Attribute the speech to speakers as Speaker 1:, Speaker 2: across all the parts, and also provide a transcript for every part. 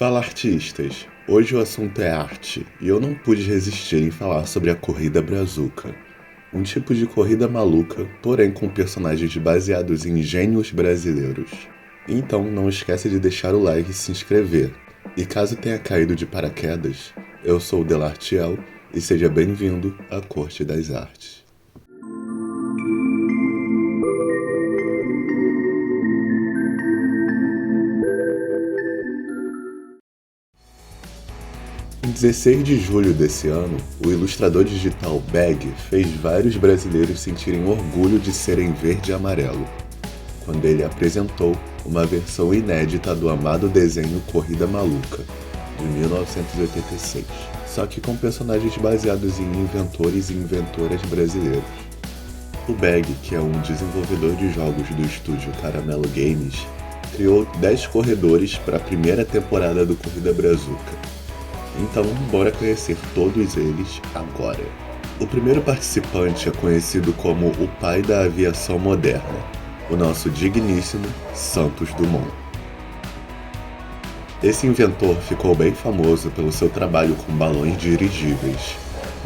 Speaker 1: Fala artistas! Hoje o assunto é arte e eu não pude resistir em falar sobre a Corrida Brazuca. Um tipo de corrida maluca, porém com personagens baseados em gênios brasileiros. Então não esquece de deixar o like e se inscrever. E caso tenha caído de paraquedas, eu sou o Delartiel e seja bem-vindo à Corte das Artes. Em 16 de julho desse ano, o ilustrador digital Beg fez vários brasileiros sentirem orgulho de serem verde e amarelo, quando ele apresentou uma versão inédita do amado desenho Corrida Maluca, de 1986, só que com personagens baseados em inventores e inventoras brasileiros. O Beg, que é um desenvolvedor de jogos do estúdio Caramelo Games, criou 10 corredores para a primeira temporada do Corrida Brazuca. Então, bora conhecer todos eles agora. O primeiro participante é conhecido como o pai da aviação moderna, o nosso digníssimo Santos Dumont. Esse inventor ficou bem famoso pelo seu trabalho com balões dirigíveis,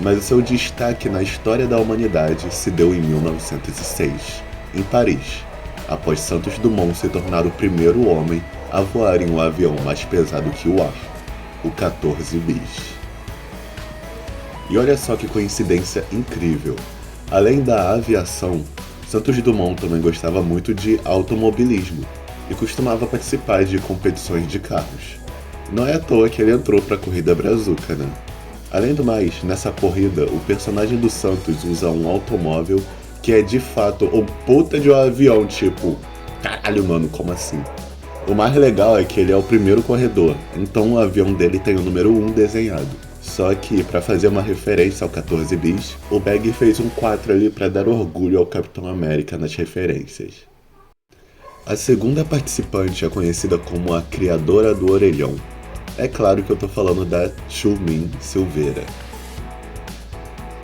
Speaker 1: mas o seu destaque na história da humanidade se deu em 1906, em Paris, após Santos Dumont se tornar o primeiro homem a voar em um avião mais pesado que o ar, o 14 bis. E olha só que coincidência incrível. Além da aviação, Santos Dumont também gostava muito de automobilismo e costumava participar de competições de carros. Não é à toa que ele entrou para a Corrida Brazuca, né? Além do mais, nessa corrida, o personagem do Santos usa um automóvel que é de fato o puta de um avião, tipo, caralho mano, como assim? O mais legal é que ele é o primeiro corredor, então o avião dele tem o número 1 desenhado. Só que, para fazer uma referência ao 14 bis, o Beg fez um 4 ali para dar orgulho ao Capitão América nas referências. A segunda participante é conhecida como a criadora do orelhão. É claro que eu tô falando da Chu-Min Silveira.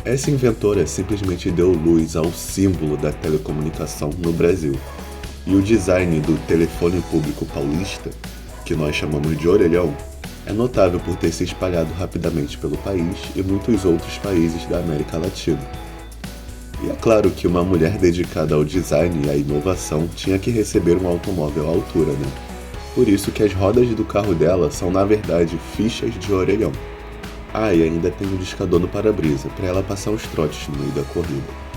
Speaker 1: Essa inventora simplesmente deu luz ao símbolo da telecomunicação no Brasil. E o design do telefone público paulista, que nós chamamos de orelhão, é notável por ter se espalhado rapidamente pelo país e muitos outros países da América Latina. E é claro que uma mulher dedicada ao design e à inovação tinha que receber um automóvel à altura, né? Por isso que as rodas do carro dela são na verdade fichas de orelhão. Ah, e ainda tem um discador no para-brisa para ela passar os trotes no meio da corrida.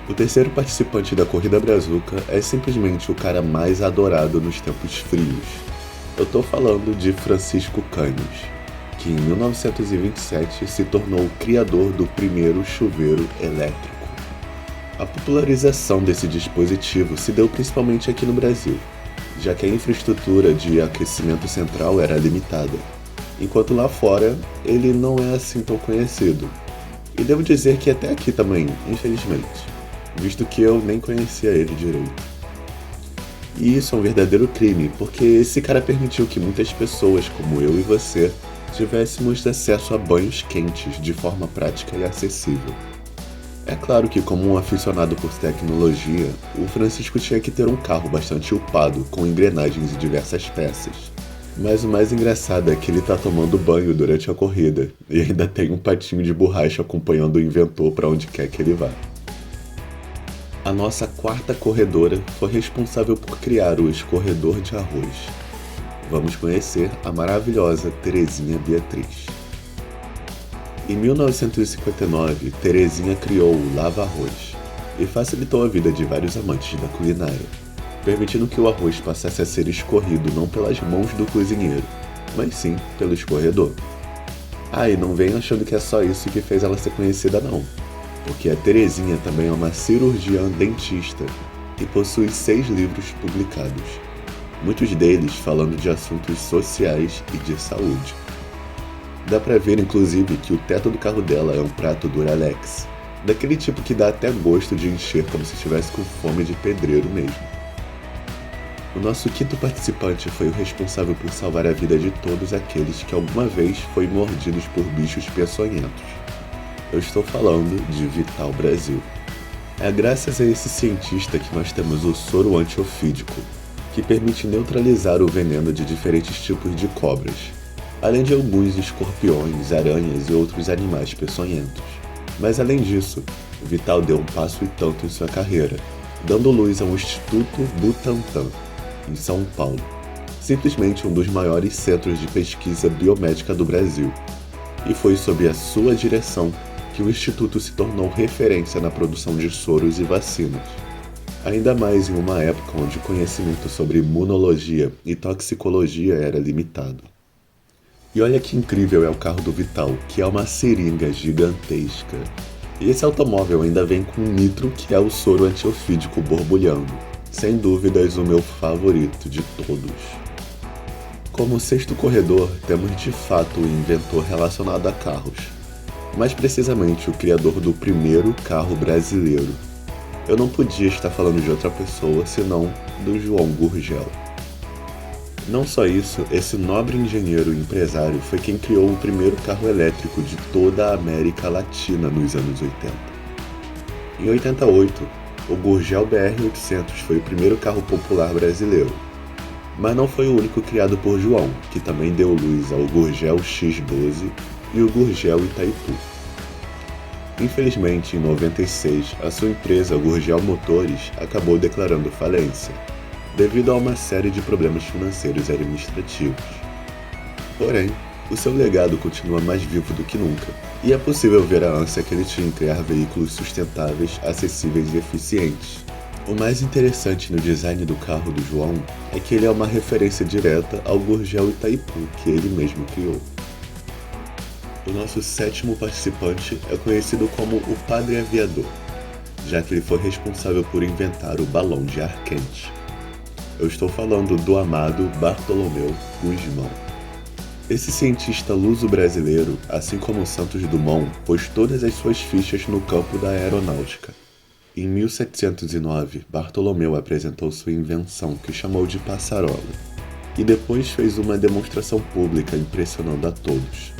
Speaker 1: O terceiro participante da Corrida Brazuca é simplesmente o cara mais adorado nos tempos frios. Eu tô falando de Francisco Canhos, que em 1927 se tornou o criador do primeiro chuveiro elétrico. A popularização desse dispositivo se deu principalmente aqui no Brasil, já que a infraestrutura de aquecimento central era limitada, enquanto lá fora ele não é assim tão conhecido. E devo dizer que até aqui também, infelizmente, visto que eu nem conhecia ele direito. E isso é um verdadeiro crime, porque esse cara permitiu que muitas pessoas, como eu e você, tivéssemos acesso a banhos quentes de forma prática e acessível. É claro que, como um aficionado por tecnologia, o Francisco tinha que ter um carro bastante upado, com engrenagens e diversas peças. Mas o mais engraçado é que ele tá tomando banho durante a corrida, e ainda tem um patinho de borracha acompanhando o inventor para onde quer que ele vá. A nossa quarta corredora foi responsável por criar o escorredor de arroz. Vamos conhecer a maravilhosa Terezinha Beatriz. Em 1959, Terezinha criou o lava-arroz e facilitou a vida de vários amantes da culinária, permitindo que o arroz passasse a ser escorrido não pelas mãos do cozinheiro, mas sim pelo escorredor. Ah, e não vem achando que é só isso que fez ela ser conhecida não, porque a Terezinha também é uma cirurgiã dentista e possui 6 livros publicados, muitos deles falando de assuntos sociais e de saúde. Dá pra ver inclusive que o teto do carro dela é um prato Duralex, daquele tipo que dá até gosto de encher como se estivesse com fome de pedreiro mesmo. O nosso quinto participante foi o responsável por salvar a vida de todos aqueles que alguma vez foram mordidos por bichos peçonhentos. Eu estou falando de Vital Brasil. É graças a esse cientista que nós temos o soro antiofídico, que permite neutralizar o veneno de diferentes tipos de cobras, além de alguns escorpiões, aranhas e outros animais peçonhentos. Mas além disso, o Vital deu um passo e tanto em sua carreira, dando luz ao Instituto Butantan, em São Paulo, simplesmente um dos maiores centros de pesquisa biomédica do Brasil. E foi sob a sua direção que o Instituto se tornou referência na produção de soros e vacinas. Ainda mais em uma época onde o conhecimento sobre imunologia e toxicologia era limitado. E olha que incrível é o carro do Vital, que é uma seringa gigantesca. E esse automóvel ainda vem com nitro, que é o soro antiofídico borbulhando. Sem dúvidas, o meu favorito de todos. Como sexto corredor, temos de fato o inventor relacionado a carros. Mais precisamente, o criador do primeiro carro brasileiro. Eu não podia estar falando de outra pessoa senão do João Gurgel. Não só isso, esse nobre engenheiro e empresário foi quem criou o primeiro carro elétrico de toda a América Latina nos anos 80. Em 88, o Gurgel BR-800 foi o primeiro carro popular brasileiro. Mas não foi o único criado por João, que também deu luz ao Gurgel X12 e o Gurgel Itaipu. Infelizmente, em 96, a sua empresa Gurgel Motores acabou declarando falência, devido a uma série de problemas financeiros e administrativos. Porém, o seu legado continua mais vivo do que nunca, e é possível ver a ânsia que ele tinha em criar veículos sustentáveis, acessíveis e eficientes. O mais interessante no design do carro do João é que ele é uma referência direta ao Gurgel Itaipu, que ele mesmo criou. O nosso sétimo participante é conhecido como o Padre Aviador, já que ele foi responsável por inventar o balão de ar quente. Eu estou falando do amado Bartolomeu Gusmão. Esse cientista luso-brasileiro, assim como Santos Dumont, pôs todas as suas fichas no campo da aeronáutica. Em 1709, Bartolomeu apresentou sua invenção, que chamou de passarola, e depois fez uma demonstração pública impressionando a todos.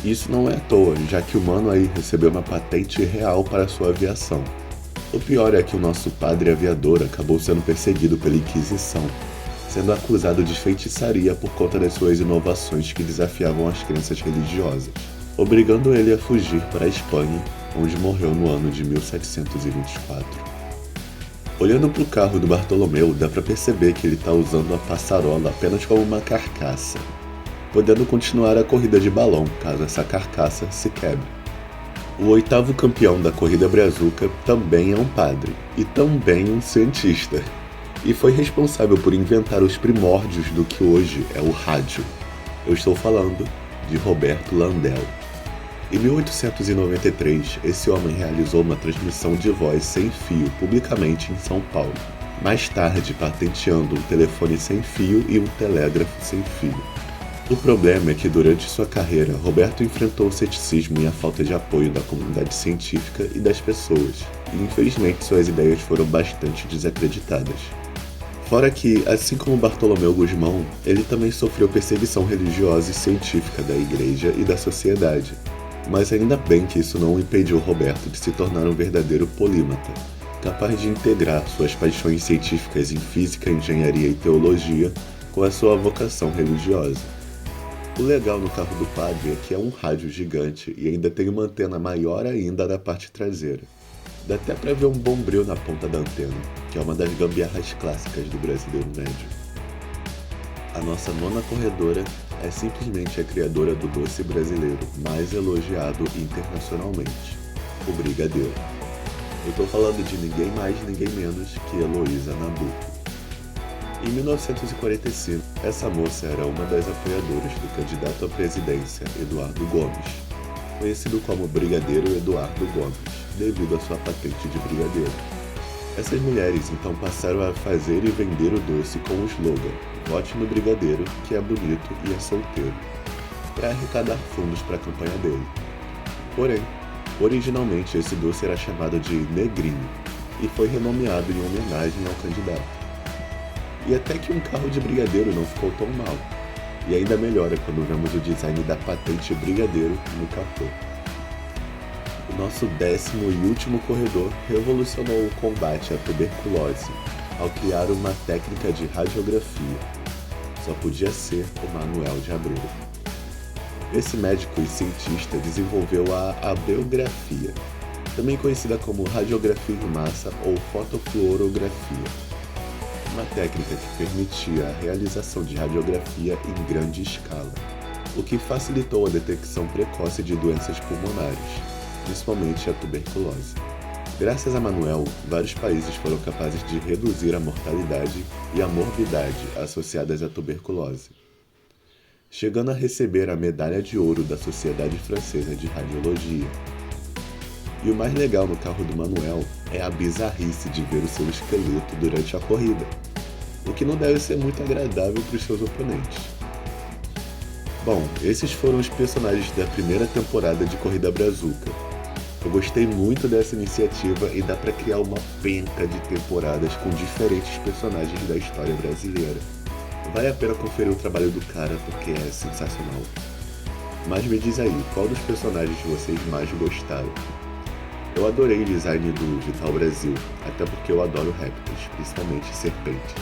Speaker 1: Isso não é à toa, já que o mano aí recebeu uma patente real para sua aviação. O pior é que o nosso padre aviador acabou sendo perseguido pela Inquisição, sendo acusado de feitiçaria por conta das suas inovações que desafiavam as crenças religiosas, obrigando ele a fugir para a Espanha, onde morreu no ano de 1724. Olhando para o carro do Bartolomeu, dá para perceber que ele está usando a passarola apenas como uma carcaça, podendo continuar a corrida de balão caso essa carcaça se quebre. O oitavo campeão da corrida brazuca também é um padre, e também um cientista, e foi responsável por inventar os primórdios do que hoje é o rádio. Eu estou falando de Roberto Landel. Em 1893, esse homem realizou uma transmissão de voz sem fio publicamente em São Paulo, mais tarde patenteando um telefone sem fio e um telégrafo sem fio. O problema é que durante sua carreira, Roberto enfrentou o ceticismo e a falta de apoio da comunidade científica e das pessoas, e infelizmente suas ideias foram bastante desacreditadas. Fora que, assim como Bartolomeu Gusmão, ele também sofreu perseguição religiosa e científica da igreja e da sociedade. Mas ainda bem que isso não impediu Roberto de se tornar um verdadeiro polímata, capaz de integrar suas paixões científicas em física, engenharia e teologia com a sua vocação religiosa. O legal no carro do padre é que é um rádio gigante e ainda tem uma antena maior ainda na parte traseira. Dá até pra ver um bombril na ponta da antena, que é uma das gambiarras clássicas do brasileiro médio. A nossa nona corredora é simplesmente a criadora do doce brasileiro mais elogiado internacionalmente, o brigadeiro. Eu tô falando de ninguém mais, ninguém menos que Heloísa Nabuco. Em 1945, essa moça era uma das apoiadoras do candidato à presidência Eduardo Gomes, conhecido como Brigadeiro Eduardo Gomes, devido à sua patente de brigadeiro. Essas mulheres então passaram a fazer e vender o doce com o slogan "Vote no Brigadeiro, que é bonito e é solteiro", para arrecadar fundos para a campanha dele. Porém, originalmente esse doce era chamado de Negrinho e foi renomeado em homenagem ao candidato. E até que um carro de brigadeiro não ficou tão mal, e ainda melhora quando vemos o design da patente brigadeiro no capô. O nosso 10º e último corredor revolucionou o combate à tuberculose, ao criar uma técnica de radiografia. Só podia ser o Manuel de Abreu. Esse médico e cientista desenvolveu a abreografia, também conhecida como radiografia em massa ou fotofluorografia, uma técnica que permitia a realização de radiografia em grande escala, o que facilitou a detecção precoce de doenças pulmonares, principalmente a tuberculose. Graças a Manuel, vários países foram capazes de reduzir a mortalidade e a morbidade associadas à tuberculose, chegando a receber a medalha de ouro da Sociedade Francesa de Radiologia. E o mais legal no carro do Manuel é a bizarrice de ver o seu esqueleto durante a corrida, o que não deve ser muito agradável para os seus oponentes. Bom, esses foram os personagens da primeira temporada de Corrida Brazuca. Eu gostei muito dessa iniciativa e dá pra criar uma penca de temporadas com diferentes personagens da história brasileira. Vale a pena conferir o trabalho do cara porque é sensacional. Mas me diz aí, qual dos personagens vocês mais gostaram? Eu adorei o design do Vital Brasil, até porque eu adoro répteis, principalmente serpentes.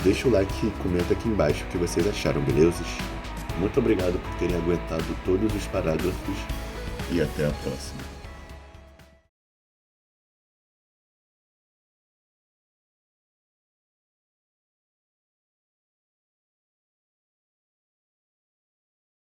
Speaker 1: Deixa o like e comenta aqui embaixo o que vocês acharam, beleza? Muito obrigado por terem aguentado todos os parágrafos e até a próxima.